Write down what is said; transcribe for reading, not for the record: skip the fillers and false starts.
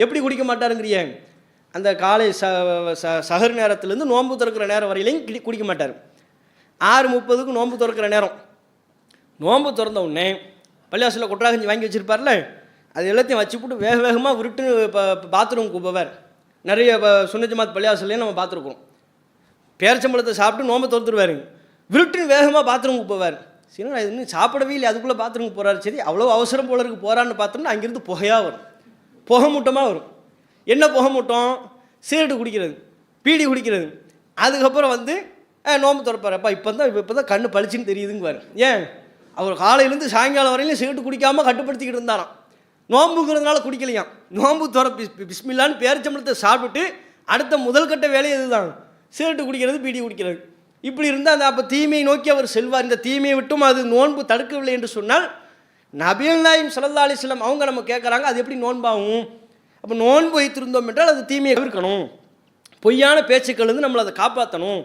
எப்படி குடிக்க மாட்டாருங்கிறிய அந்த காலை சஹர் நேரத்துலேருந்து நோன்பு திறக்கிற நேரம் வரையிலையும் குடிக்க மாட்டார். 6:30க்கு நோன்பு திறக்கிற நேரம். நோன்பு திறந்த உடனே பள்ளியாசில் கொட்டராகஞ்சி வாங்கி வச்சுருப்பார்ல, அது எல்லாத்தையும் வச்சுப்புட்டு வேக வேகமாக விருட்டு இப்போ பாத்ரூமுக்கு போவார். நிறைய சுன்னஜமாத் பள்ளியாசிலையும் நம்ம பார்த்துருக்கோம். பேரச்சம்பழத்தை சாப்பிட்டு நோன்பை திறந்துருவார். விருட்டுன்னு வேகமாக பாத்ரூமுக்கு போவார். சரி, நான் இது இன்னும் சாப்பிடவே இல்லை, அதுக்குள்ளே பாத்ரூமுக்கு போகிறாரு. சரி, அவ்வளோ அவசரம் போல இருக்கு போகிறான்னு பார்த்தோம்னா அங்கேருந்து புகையாக வரும், புகை மூட்டமாக வரும். என்ன புகை மூட்டம்? சிகரெட்டு குடிக்கிறது, பீடி குடிக்கிறது. அதுக்கப்புறம் வந்து நோன்பு திறப்பார். அப்பா இப்போ தான் கண்ணு பளிச்சுன்னு தெரியுதுங்குவார். ஏன்? அவர் காலையிலேருந்து சாயங்காலம் வரையிலும் சிகரெட்டு குடிக்காமல் கட்டுப்படுத்திக்கிட்டு இருந்தாராம். நோன்புங்கிறதுனால குடிக்கலையாம். நோன்பு பிஸ்மில்லான்னு பேரிச்சம்பழத்தை சாப்பிட்டு அடுத்த முதல் கட்ட வேலையை இதுதான், சிகரெட்டு குடிக்கிறது, பீடி குடிக்கிறது. இப்படி இருந்தால் அந்த அப்போ தீமையை நோக்கி அவர் செல்வார். இந்த தீமையை விட்டும் அது நோன்பு தடுக்கவில்லை என்று சொன்னால் நபிகள் நாயகம் ஸல்லல்லாஹு அலைஹி வஸல்லம் அவங்க நம்ம கேட்குறாங்க, அது எப்படி நோன்பாகும்? அப்போ நோன்பு வைத்திருந்தோம் என்றால் அது தீமையை தவிர்க்கணும், பொய்யான பேச்சுக்கள் நம்மளை அதை காப்பாற்றணும்.